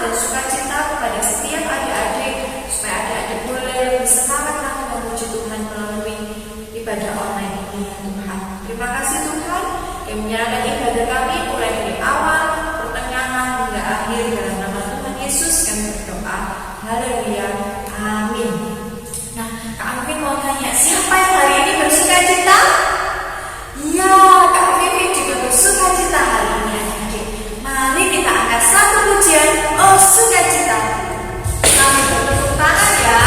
semangat dan sukacita kepada setiap adik-adik, supaya adik-adik boleh lebih semangat lagi memuji Tuhan melalui ibadah online ini ya Tuhan. Terima kasih Tuhan yang menyerahkan ibadah kami mulai dari awal, pertengahan hingga akhir. Dalam nama Tuhan Yesus kami berdoa. Haleluya. Amin. Nah, Kak Alvin mau tanya, siapa yang hari ini bersukacita? Iya, Kak Alvin juga bersukacita hari ini adik-adik. Mari kita angkat satu pujian, oh sukacita. Kami bertepuk tangan ya.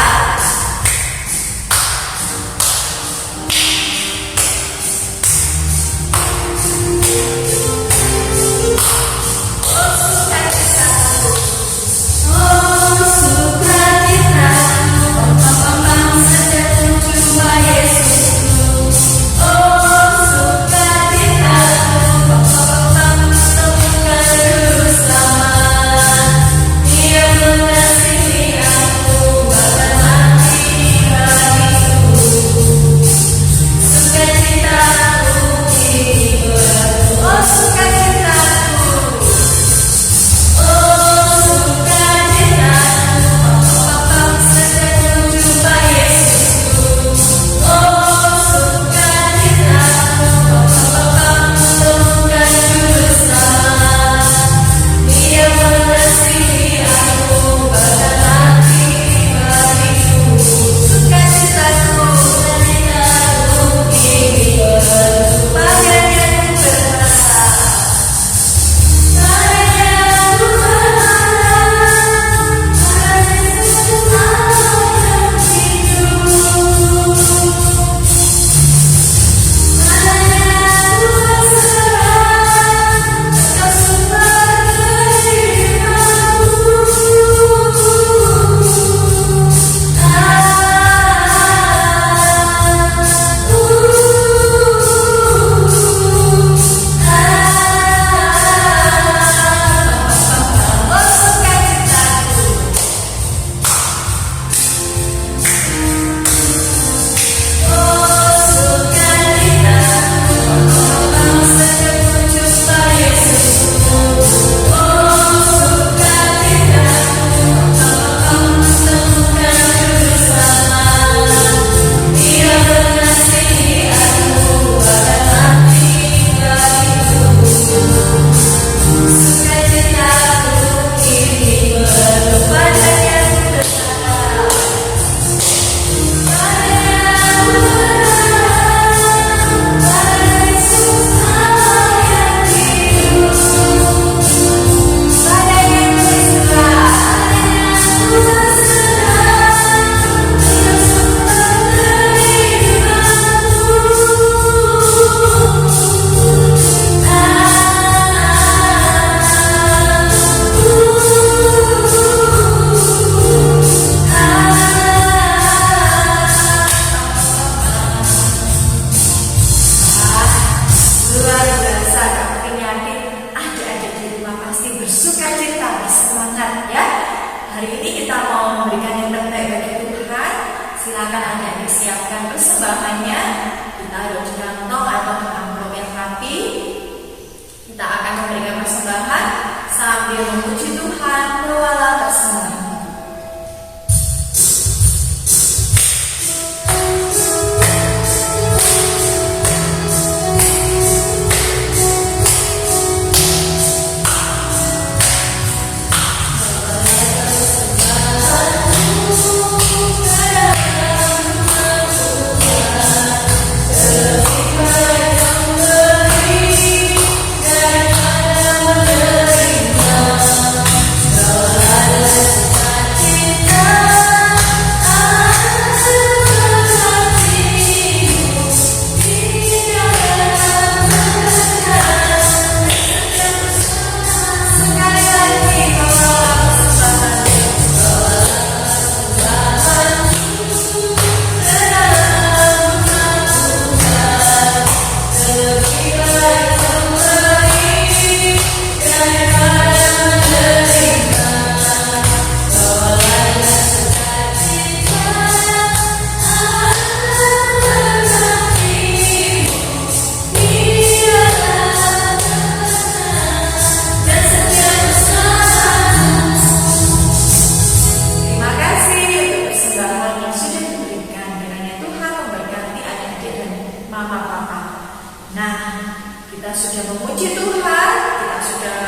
Nah, kita sudah memuji Tuhan, kita sudah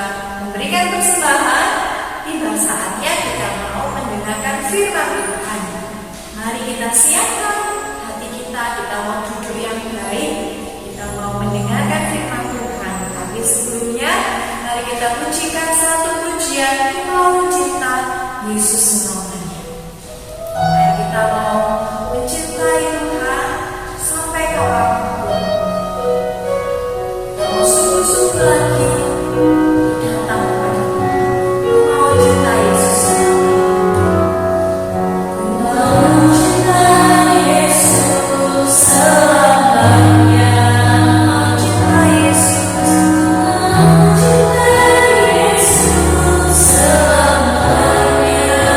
memberikan persembahan. Tiba saatnya kita mau mendengarkan firman Tuhan. Mari kita siapkan hati kita mau duduk yang baik, kita mau mendengarkan firman Tuhan. Tapi sebelumnya, mari kita pujikan satu pujian, mau cerita Yesus selamanya. Mari kita mau mencintai Tuhan sampai kapanpun. Kita mau sungguh-sungguh lagi datang kepada Tuhan. Mau cinta Yesus selamanya. Mau cinta Yesus selamanya. Mau cinta Yesus. Mau cinta Yesus selamanya.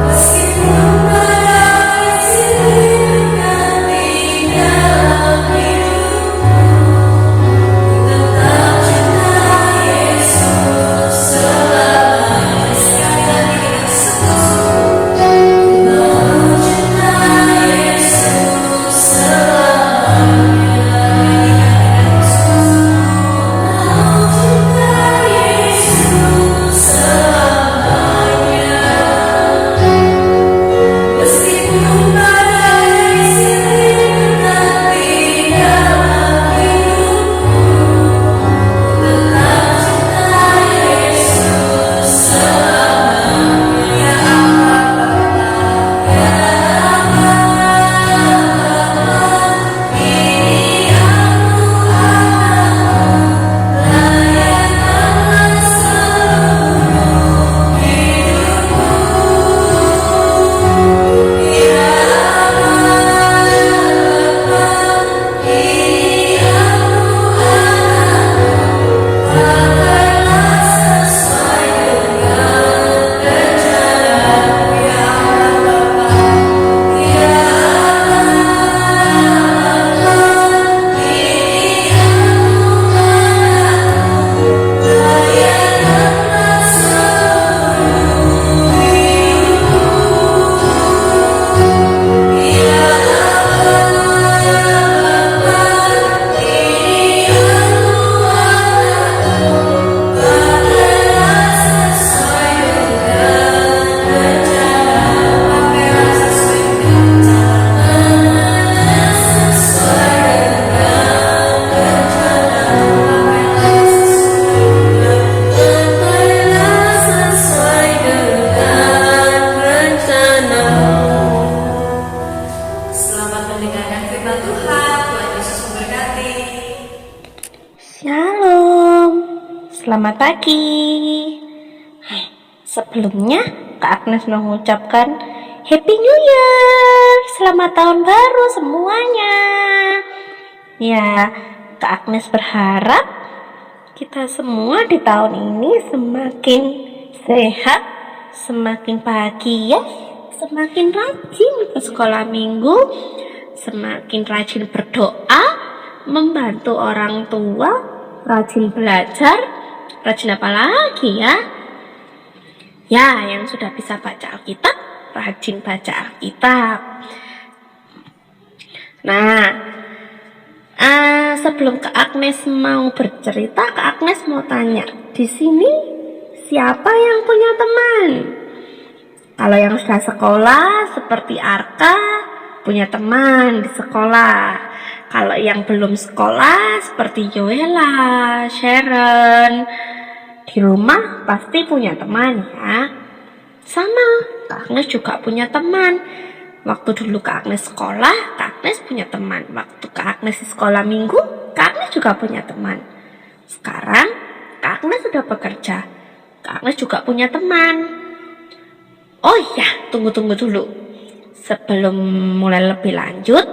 Meskipun badai silih berganti dalam hidupku, tetap cinta Yesus selamanya. Sekali lagi dengan sungguh-sungguh. Mau cinta Yesus selamanya. Mau cinta Yesus selamanya. Meskipun badai silih berganti dalam hidupku, tetap cinta Yesus selamanya. Ya Allah, ya Allah, ini aku anakmu, layankanlah seluruh hidupku. Ya Allah, ini aku anakmu, pakailah sesuai dengan rencanamu. Ya Allah, ya Allah, ini aku anakmu, layankanlah seluruh hidupku. Ya Allah, ini aku anakmu, pakailah sesuai dengan rencanamu. Pakailah sesuai dengan rencanamu. Sesuai dengan rencanamu. Pakailah sesuai dengan rencanamu. Selamat mendengarkan firman Tuhan. Tuhan Yesus memberkati. Shalom, selamat pagi. Sebelumnya Kak Agnes mengucapkan Happy New Year, selamat tahun baru semuanya. Ya, Kak Agnes berharap kita semua di tahun ini semakin sehat, semakin bahagia, semakin rajin ke sekolah minggu, semakin rajin berdoa, membantu orang tua, rajin belajar, rajin apa lagi ya? Ya, yang sudah bisa baca Alkitab, rajin baca Alkitab. Nah, sebelum Kak Agnes mau bercerita, Kak Agnes mau tanya, di sini siapa yang punya teman? Kalau yang sudah sekolah seperti Arka punya teman di sekolah. Kalau yang belum sekolah seperti Joella, Sharon, di rumah pasti punya teman ya. Sama, Kak Agnes juga punya teman. Waktu dulu Kak Agnes sekolah, Kak Agnes punya teman. Waktu Kak Agnes di sekolah minggu, Kak Agnes juga punya teman. Sekarang Kak Agnes sudah bekerja, Kak Agnes juga punya teman. Oh iya, tunggu dulu. Sebelum mulai lebih lanjut,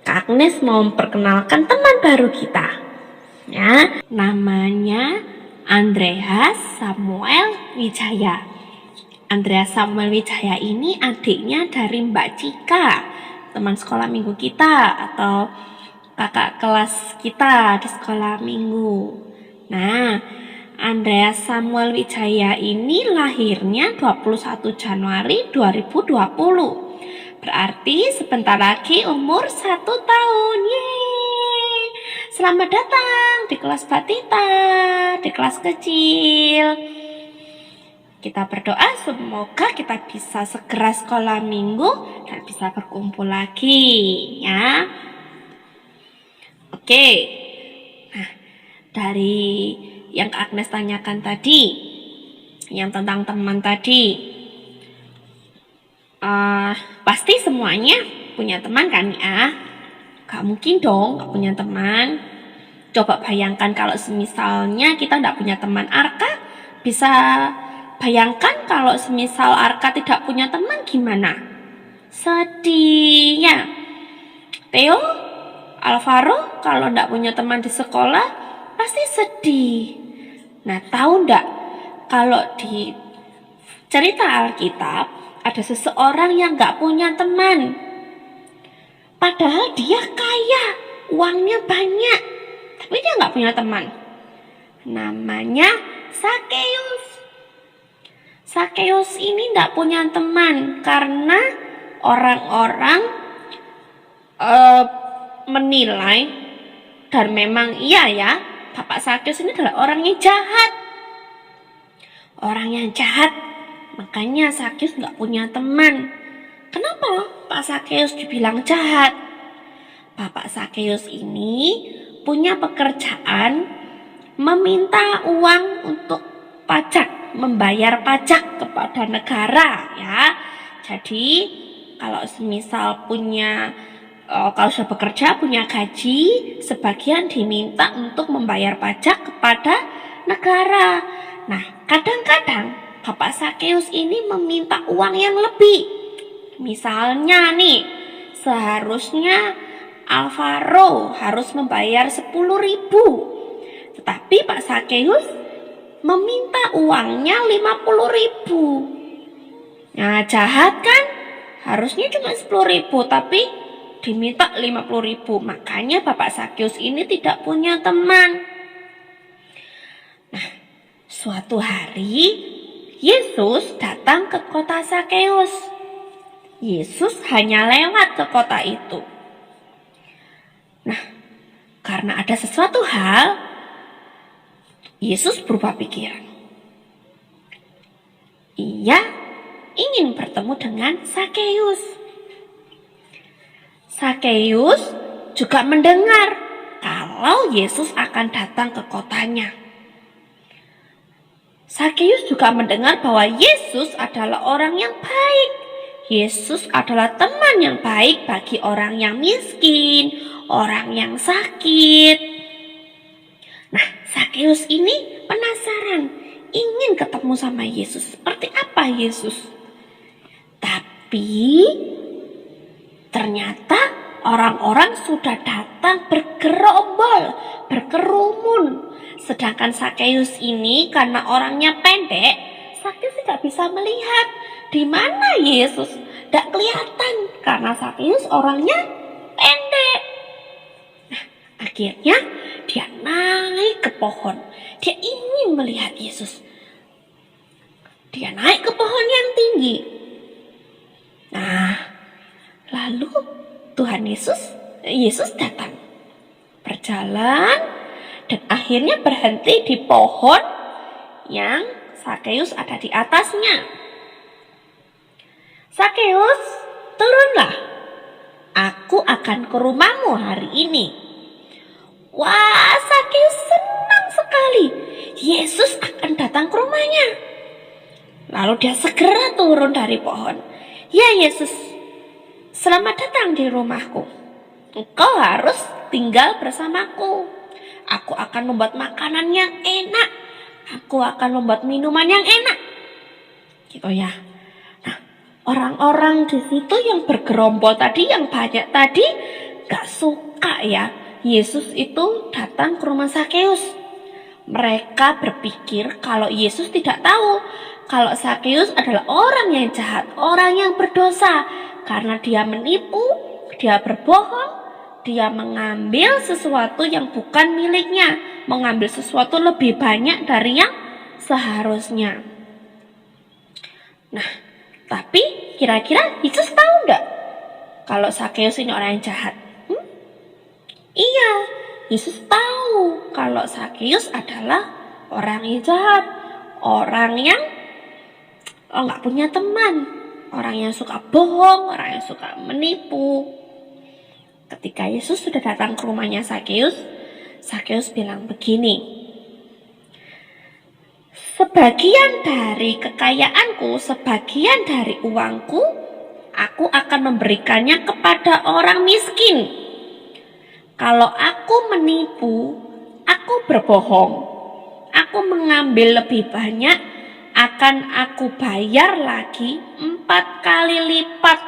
Kak Agnes mau memperkenalkan teman baru kita. Ya, namanya Andreas Samuel Wijaya. Andreas Samuel Wijaya ini adiknya dari Mbak Cika, teman sekolah minggu kita atau kakak kelas kita di sekolah minggu. Nah, Andreas Samuel Wijaya ini lahirnya 21 Januari 2020. Berarti sebentar lagi umur 1 tahun. Yeay! Selamat datang di kelas Batita, di kelas kecil. Kita berdoa semoga kita bisa segera sekolah minggu dan bisa berkumpul lagi, ya. Oke. Nah, dari yang Kak Agnes tanyakan tadi, yang tentang teman tadi, pasti semuanya punya teman kan ya? Gak mungkin dong gak punya teman. Coba bayangkan kalau semisalnya kita gak punya teman. Arka bisa bayangkan kalau semisal Arka tidak punya teman gimana? Sedih ya. Theo, Alvaro kalau gak punya teman di sekolah pasti sedih. Nah, tahu gak kalau di cerita Alkitab ada seseorang yang gak punya teman, padahal dia kaya, uangnya banyak, tapi dia gak punya teman. Namanya Sakeus. Sakeus ini gak punya teman karena orang-orang menilai, dan memang iya ya, Bapak Sakeus ini adalah orang yang jahat. Orang yang jahat. Makanya Sakeus gak punya teman. Kenapa Pak Sakeus dibilang jahat? Bapak Sakeus ini punya pekerjaan meminta uang untuk pajak, membayar pajak kepada negara ya. Jadi kalau semisal kalau sudah bekerja punya gaji, sebagian diminta untuk membayar pajak kepada negara. Nah, kadang-kadang Bapak Sakeus ini meminta uang yang lebih. Misalnya nih, seharusnya Alvaro harus membayar 10.000. Tetapi Pak Sakeus meminta uangnya 50.000. Nah, jahat kan? Harusnya cuma 10.000, tapi diminta 50.000. Makanya Bapak Sakeus ini tidak punya teman. Nah, suatu hari Yesus datang ke kota Sakeus. Yesus hanya lewat ke kota itu. Nah, karena ada sesuatu hal, Yesus berubah pikiran. Ia ingin bertemu dengan Sakeus. Sakeus juga mendengar kalau Yesus akan datang ke kotanya. Sakeus juga mendengar bahwa Yesus adalah orang yang baik. Yesus adalah teman yang baik bagi orang yang miskin, orang yang sakit. Nah, Sakeus ini penasaran, ingin ketemu sama Yesus. Seperti apa Yesus? Tapi ternyata orang-orang sudah datang bergerombol, berkerumun. Sedangkan Sakeus ini karena orangnya pendek, Sakeus tidak bisa melihat di mana Yesus. Tidak kelihatan karena Sakeus orangnya pendek. Nah, akhirnya dia naik ke pohon. Dia ingin melihat Yesus. Dia naik ke pohon yang tinggi. Nah, lalu Tuhan Yesus datang. Berjalan dan akhirnya berhenti di pohon yang Sakeus ada di atasnya. Sakeus, turunlah. Aku akan ke rumahmu hari ini. Wah, Sakeus senang sekali. Yesus akan datang ke rumahnya. Lalu dia segera turun dari pohon. Ya Yesus, selamat datang di rumahku. Engkau harus tinggal bersamaku. Aku akan membuat makanan yang enak. Aku akan membuat minuman yang enak. Gitu ya. Nah, orang-orang di situ yang bergerombol tadi, yang banyak tadi, gak suka ya. Yesus itu datang ke rumah Sakeus. Mereka berpikir kalau Yesus tidak tahu kalau Sakeus adalah orang yang jahat, orang yang berdosa. Karena dia menipu, dia berbohong, dia mengambil sesuatu yang bukan miliknya, mengambil sesuatu lebih banyak dari yang seharusnya. Nah, tapi kira-kira Yesus tahu enggak kalau Sakeus ini orang yang jahat? Iya, Yesus tahu kalau Sakeus adalah orang yang jahat, orang yang nggak punya teman, orang yang suka bohong, orang yang suka menipu. Ketika Yesus sudah datang ke rumahnya Sakeus, Sakeus bilang begini, sebagian dari kekayaanku, sebagian dari uangku, aku akan memberikannya kepada orang miskin. Kalau aku menipu, aku berbohong, aku mengambil lebih banyak, akan aku bayar lagi 4 kali lipat.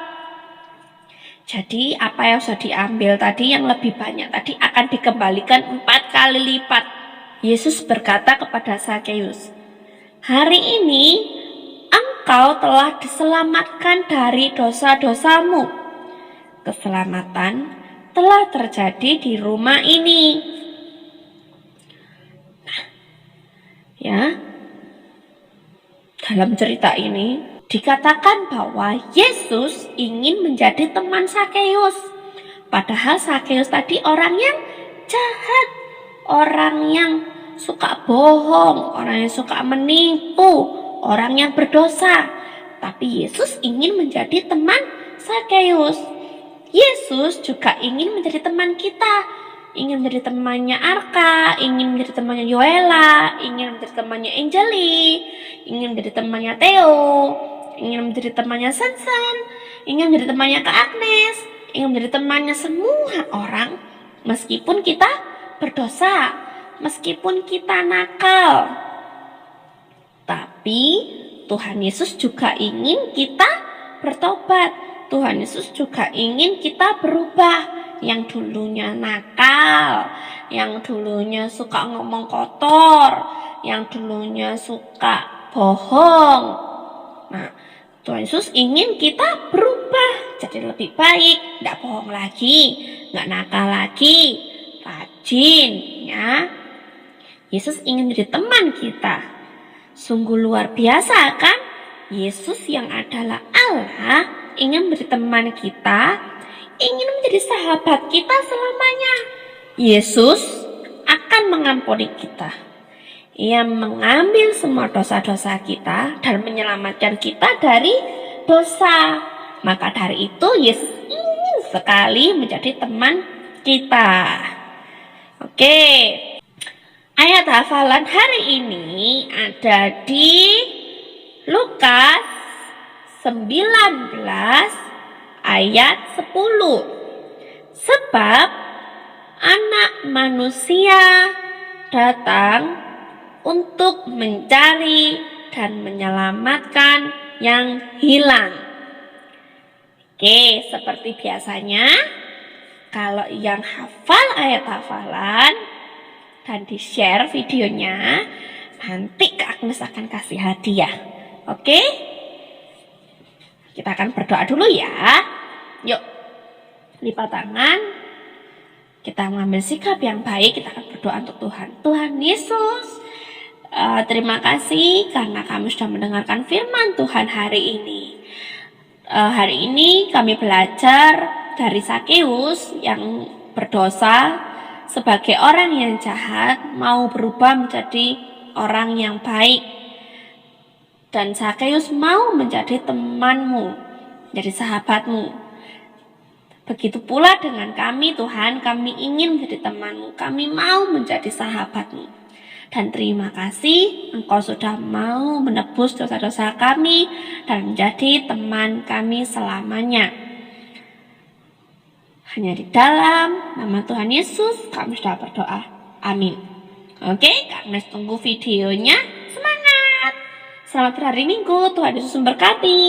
Jadi apa yang sudah diambil tadi yang lebih banyak tadi akan dikembalikan 4 kali lipat. Yesus berkata kepada Sakeus, hari ini engkau telah diselamatkan dari dosa-dosamu. Keselamatan telah terjadi di rumah ini. Nah, ya, dalam cerita ini dikatakan bahwa Yesus ingin menjadi teman Sakeus. Padahal Sakeus tadi orang yang jahat, orang yang suka bohong, orang yang suka menipu, orang yang berdosa. Tapi Yesus ingin menjadi teman Sakeus. Yesus juga ingin menjadi teman kita, ingin menjadi temannya Arka, ingin menjadi temannya Yoela, ingin menjadi temannya Angeli, ingin menjadi temannya Theo, ingin menjadi temannya Sansan, ingin menjadi temannya Kak Agnes, ingin menjadi temannya semua orang, meskipun kita berdosa, meskipun kita nakal. Tapi Tuhan Yesus juga ingin kita bertobat. Tuhan Yesus juga ingin kita berubah. Yang dulunya nakal, yang dulunya suka ngomong kotor, yang dulunya suka bohong. Nah, Tuhan Yesus ingin kita berubah jadi lebih baik, tidak bohong lagi, nggak nakal lagi, rajin, ya. Yesus ingin menjadi teman kita. Sungguh luar biasa kan? Yesus yang adalah Allah ingin menjadi teman kita, ingin menjadi sahabat kita selamanya. Yesus akan mengampuni kita. Ia mengambil semua dosa-dosa kita dan menyelamatkan kita dari dosa. Maka dari itu Yesus ingin sekali menjadi teman kita. Oke. Ayat hafalan hari ini ada di Lukas 19 ayat 10. Sebab Anak Manusia datang untuk mencari dan menyelamatkan yang hilang. Oke, seperti biasanya, kalau yang hafal ayat hafalan dan di-share videonya, nanti Kak Agnes akan kasih hadiah. Oke? Kita akan berdoa dulu ya. Yuk, lipat tangan. Kita mengambil sikap yang baik. Kita akan berdoa untuk Tuhan. Tuhan Yesus, terima kasih karena kami sudah mendengarkan firman Tuhan hari ini. Hari ini kami belajar dari Sakeus yang berdosa sebagai orang yang jahat, mau berubah menjadi orang yang baik. Dan Sakeus mau menjadi temanmu, menjadi sahabatmu. Begitu pula dengan kami Tuhan, kami ingin menjadi temanmu, kami mau menjadi sahabatmu. Dan terima kasih Engkau sudah mau menebus dosa-dosa kami dan menjadi teman kami selamanya. Hanya di dalam nama Tuhan Yesus kami sudah berdoa. Amin. Oke, Kak Agnes tunggu videonya. Selamat berhari Minggu, Tuhan Yesus memberkati.